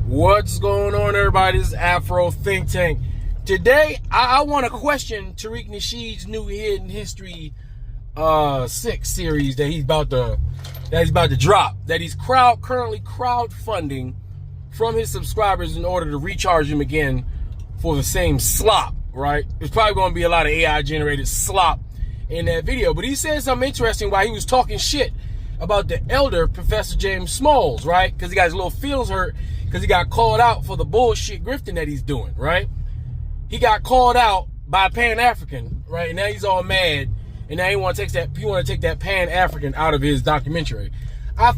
What's going on, everybody? This is Afro Think Tank. Today, I want to question Tariq Nasheed's new Hidden History 6 series that he's about to drop. That he's currently crowdfunding from his subscribers in order to recharge him again for the same slop. Right? There's probably going to be a lot of AI generated slop in that video, but he said something interesting while he was talking shit about the elder Professor James Smalls, right? Because he got his little feelings hurt because he got called out for the bullshit grifting that he's doing, right? He got called out by Pan-African, right? And now he's all mad, and now he want to take that Pan-African out of his documentary. I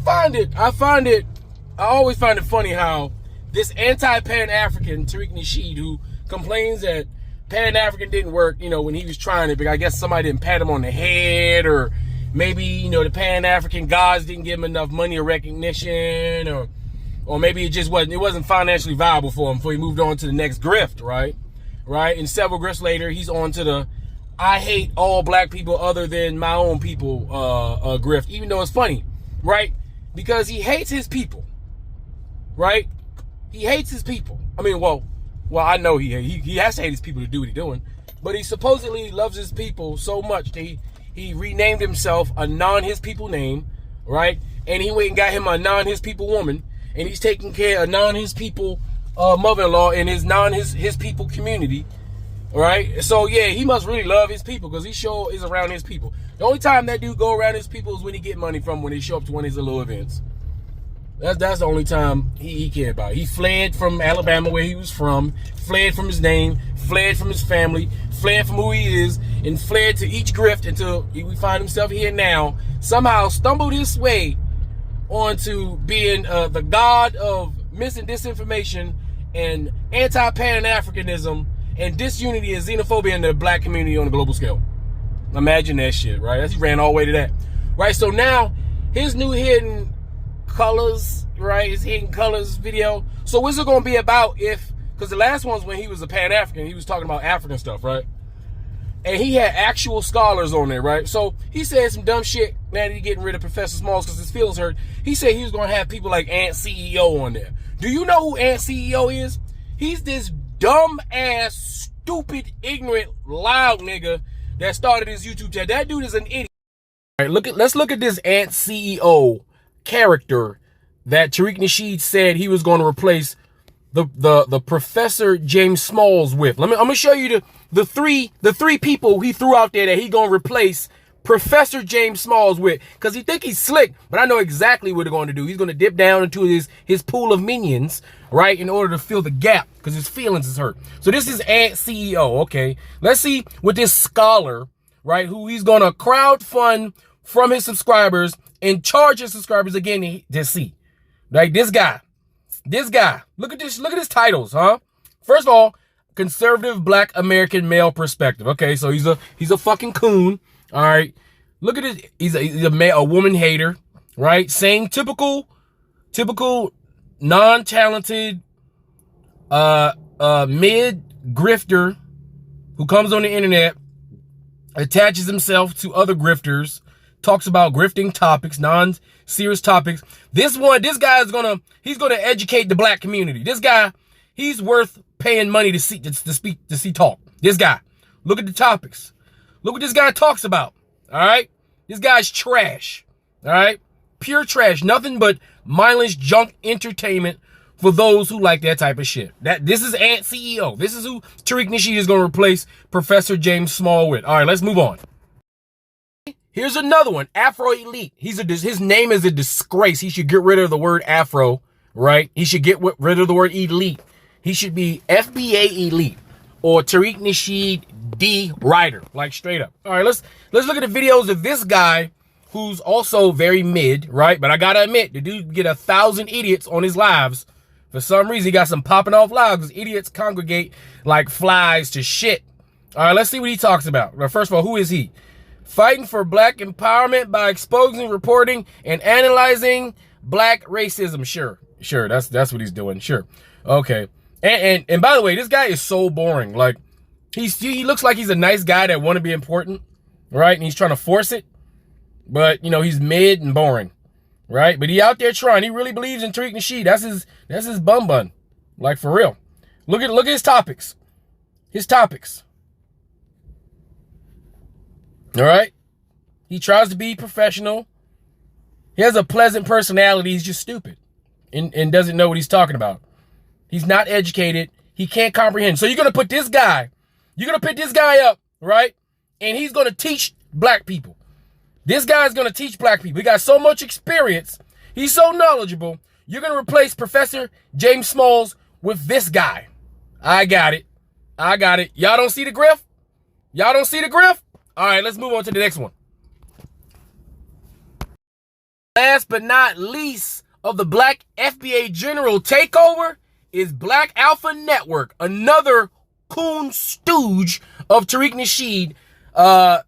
always find it funny how this anti-Pan-African Tariq Nasheed, who complains that Pan-African didn't work, when he was trying it, but I guess somebody didn't pat him on the head, or maybe, the Pan-African gods didn't give him enough money or recognition, or maybe it wasn't financially viable for him before he moved on to the next grift, right? And several grifts later, he's on to the I hate all black people other than my own people grift, even though it's funny, right? Because he hates his people, right? He hates his people. I mean, well, I know he has to hate his people to do what he's doing, but he supposedly loves his people so much that he renamed himself a non-his people name, right? And he went and got him a non-his people woman, and he's taking care of non-his people mother-in-law in his non-his people community, right? So yeah, he must really love his people because he sure is around his people. The only time that dude go around his people is when he get money from when they show up to one of his little events. That's the only time he cared about it. He fled from Alabama, where he was from, fled from his name, fled from his family, fled from who he is, and fled to each grift until we find himself here now, somehow stumbled his way onto being the god of mis and disinformation and anti-Pan-Africanism and disunity and xenophobia in the black community on a global scale. Imagine that shit, right? He ran all the way to that. Right, so now his new Hidden Colors, right? His Hidden Colors video. So what's it going to be about because the last one's when he was a Pan-African, he was talking about African stuff, right? And he had actual scholars on there, right? So he said some dumb shit now that he's getting rid of Professor Smalls because his feelings hurt. He said he was going to have people like Ant CEO on there. Do you know who Ant CEO is? He's this dumb ass, stupid, ignorant, loud nigga that started his YouTube channel. That dude is an idiot. All right, let's look at this Ant CEO character that Tariq Nasheed said he was going to replace the Professor James Smalls with. I'm gonna show you the three people he threw out there that he gonna replace Professor James Smalls with, because he think he's slick, but I know exactly what they're going to do. He's going to dip down into his pool of minions, right, in order to fill the gap because his feelings is hurt. So this is Ant CEO. Okay, let's see what this scholar, right, who he's going to crowdfund from his subscribers and charge his subscribers again to see. Like this guy. Look at his titles, huh? First of all, conservative black American male perspective. Okay, so he's a fucking coon. All right. Look at it. He's a woman hater, right? Same typical non-talented mid grifter who comes on the internet, attaches himself to other grifters, talks about grifting topics, non-serious topics. This guy he's gonna educate the black community. This guy, he's worth paying money to see talk. This guy. Look at the topics. Look what this guy talks about. All right? This guy's trash. All right? Pure trash. Nothing but mindless junk entertainment for those who like that type of shit. This is Ant CEO. This is who Tariq Nasheed is going to replace Professor James Small with. All right, let's move on. Here's another one, Afro Elite. His name is a disgrace. He should get rid of the word Afro, right? He should get rid of the word Elite. He should be FBA Elite or Tariq Nasheed D Writer, like straight up. All right, let's look at the videos of this guy who's also very mid, right? But I gotta admit, the dude get 1,000 idiots on his lives. For some reason, he got some popping off lives because idiots congregate like flies to shit. All right, let's see what he talks about. Well, first of all, who is he? Fighting for black empowerment by exposing, reporting, and analyzing black racism. Sure, that's what he's doing. Sure, okay. And by the way, this guy is so boring. Like, he looks like he's a nice guy that want to be important, right? And he's trying to force it, but he's mid and boring, right? But he out there trying. He really believes in Tariq Nasheed. That's his bum bun. Like, for real. Look at his topics. His topics. All right? He tries to be professional. He has a pleasant personality. He's just stupid and doesn't know what he's talking about. He's not educated. He can't comprehend. So you're going to put this guy, up, right? And he's going to teach black people. This guy's going to teach black people. He got so much experience. He's so knowledgeable. You're going to replace Professor James Smalls with this guy. I got it. Y'all don't see the grift? All right, let's move on to the next one. Last but not least of the black FBA general takeover is Black Alpha Network, another coon stooge of Tariq Nasheed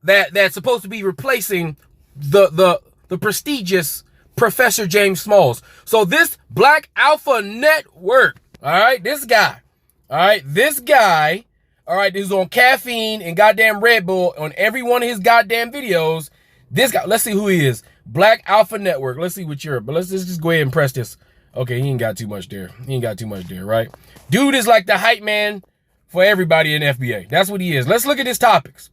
that's supposed to be replacing the prestigious Professor James Smalls. So this Black Alpha Network, all right, this guy, who's on caffeine and goddamn Red Bull on every one of his goddamn videos. This guy, let's see who he is. Black Alpha Network. Let's see what you're, but let's just go ahead and press this. Okay, he ain't got too much there. Right? Dude is like the hype man for everybody in FBA. That's what he is. Let's look at his topics.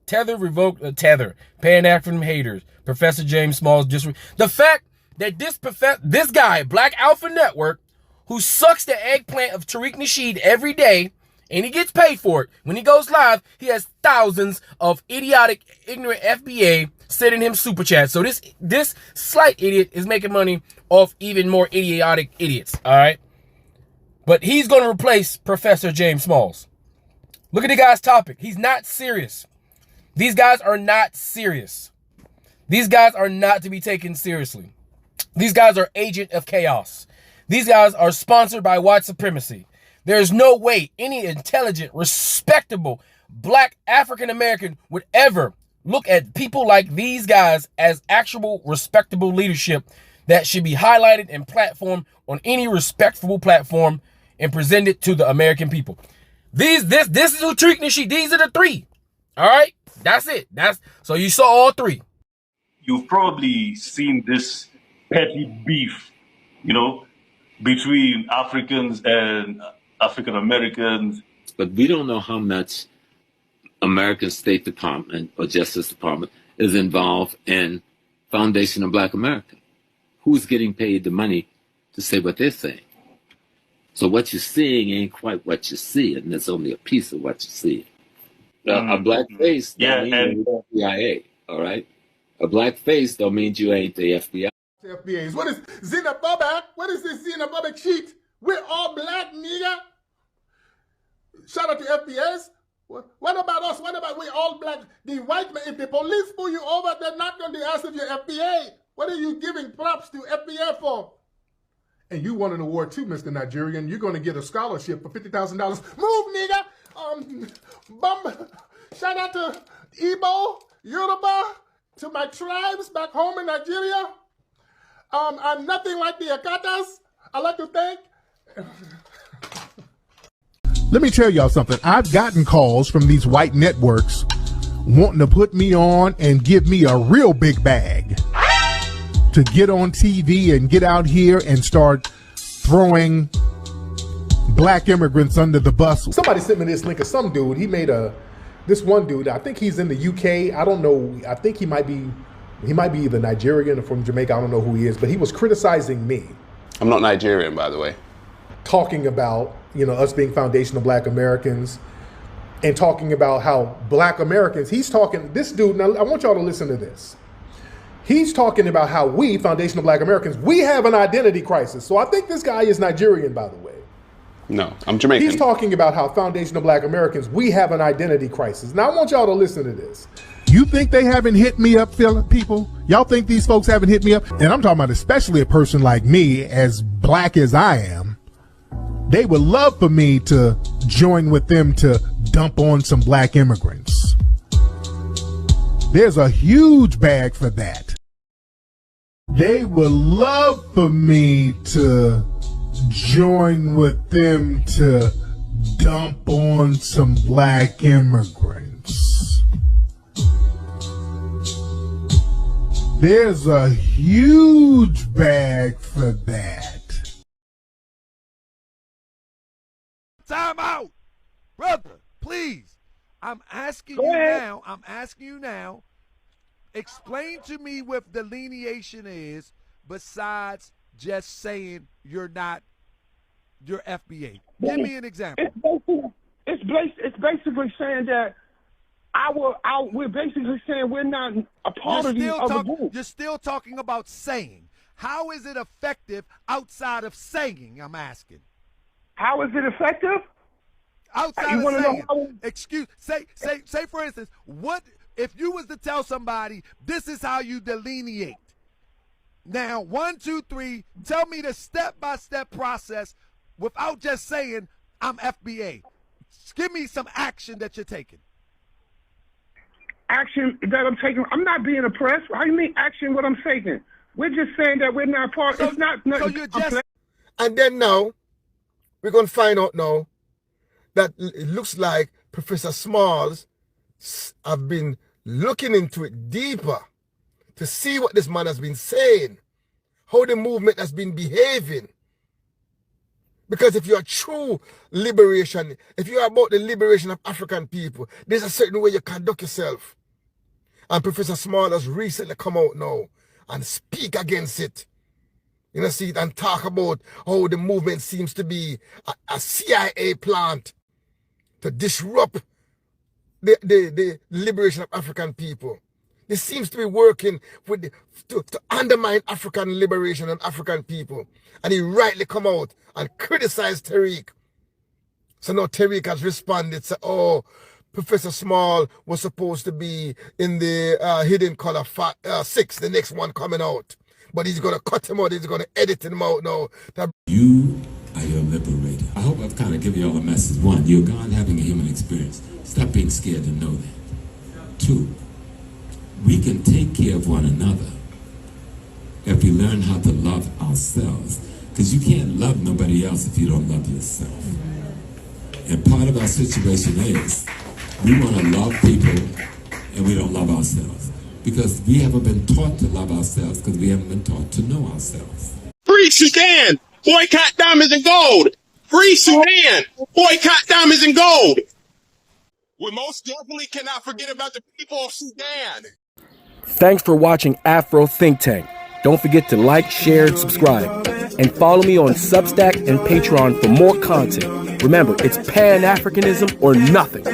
Tether revoked Tether. Pan-African haters. Professor James Smalls the fact that this guy, Black Alpha Network, who sucks the eggplant of Tariq Nasheed every day, and he gets paid for it. When he goes live, he has thousands of idiotic, ignorant FBA sending him super chats. So this slight idiot is making money off even more idiotic idiots, all right? But he's going to replace Professor James Smalls. Look at the guy's topic. He's not serious. These guys are not serious. These guys are not to be taken seriously. These guys are agent of chaos. These guys are sponsored by white supremacy. There's no way any intelligent, respectable, black African-American would ever look at people like these guys as actual respectable leadership that should be highlighted and platformed on any respectable platform and presented to the American people. This is who Tariq Nasheed. These are the three. All right? That's it. So you saw all three. You've probably seen this petty beef, between Africans and African Americans. But we don't know how much American State Department or Justice Department is involved in Foundation of Black America. Who's getting paid the money to say what they're saying? So what you're seeing ain't quite what you see, and there's only a piece of what you see. A black face don't mean you're the CIA, all right? A black face don't mean you ain't the FBI. FBAs. What is xenophobic? What is this xenophobic shit? We're all black, nigga. Shout out to FBAs. What about us? What about we all black? The white man, if the police pull you over, they're not going to ask if you're FBA. What are you giving props to FBA for? And you won an award too, Mr. Nigerian. You're going to get a scholarship for $50,000. Move, nigga. Shout out to Igbo, Yoruba, to my tribes back home in Nigeria. I'm nothing like the Akatas. I'd like to thank. Let me tell y'all something. I've gotten calls from these white networks wanting to put me on and give me a real big bag to get on TV and get out here and start throwing black immigrants under the bus. Somebody sent me this link of some dude. He made this one dude. I think he's in the UK. I don't know. I think he might be either Nigerian or from Jamaica. I don't know who he is, but he was criticizing me. I'm not Nigerian, by the way. Talking about, us being foundational black Americans and talking about how black Americans, this dude, now I want y'all to listen to this. He's talking about how we, foundational black Americans, we have an identity crisis. So I think this guy is Nigerian, by the way. No, I'm Jamaican. He's talking about how foundational black Americans, we have an identity crisis. Now I want y'all to listen to this. You think they haven't hit me up, people? Y'all think these folks haven't hit me up? And I'm talking about especially a person like me, as black as I am. They would love for me to join with them to dump on some black immigrants. There's a huge bag for that. They would love for me to join with them to dump on some black immigrants. There's a huge bag for that. time out. Brother, please. I'm asking you now. Explain to me what delineation is besides just saying you're FBA. Give me an example. It's basically saying that we're basically saying we're not a part of the other group. You're still talking about saying. How is it effective outside of saying? I'm asking. How is it effective? Outside of saying. Say for instance, what if you was to tell somebody this is how you delineate? Now, 1, 2, 3, tell me the step-by-step process without just saying I'm FBA. Give me some action that you're taking. Action that I'm taking? I'm not being oppressed. How do you mean action what I'm taking? We're just saying that we're not part. So, it's not. So you're just. And then now, we're going to find out now that it looks like Professor Smalls have been looking into it deeper to see what this man has been saying, how the movement has been behaving. Because if you're true liberation, if you're about the liberation of African people, there's a certain way you conduct yourself. And Professor Small has recently come out now and speak against it. You know, see, and talk about how the movement seems to be a CIA plant to disrupt the liberation of African people. This seems to be working with to undermine African liberation and African people. And he rightly come out and criticize Tariq. So now Tariq has responded, say, oh, Professor Small was supposed to be in the Hidden Color 6, the next one coming out. But he's going to cut him out. He's going to edit him out now. You are your liberator. I hope I've kind of given you all a message. 1, you're God having a human experience. Stop being scared to know that. 2, we can take care of one another if we learn how to love ourselves. Because you can't love nobody else if you don't love yourself. And part of our situation is we want to love people and we don't love ourselves. Because we haven't been taught to love ourselves because we haven't been taught to know ourselves. Free Sudan! Boycott diamonds and gold! Free Sudan! Boycott diamonds and gold! We most definitely cannot forget about the people of Sudan. Thanks for watching Afro Think Tank. Don't forget to like, share, and subscribe. And follow me on Substack and Patreon for more content. Remember, it's Pan-Africanism or nothing.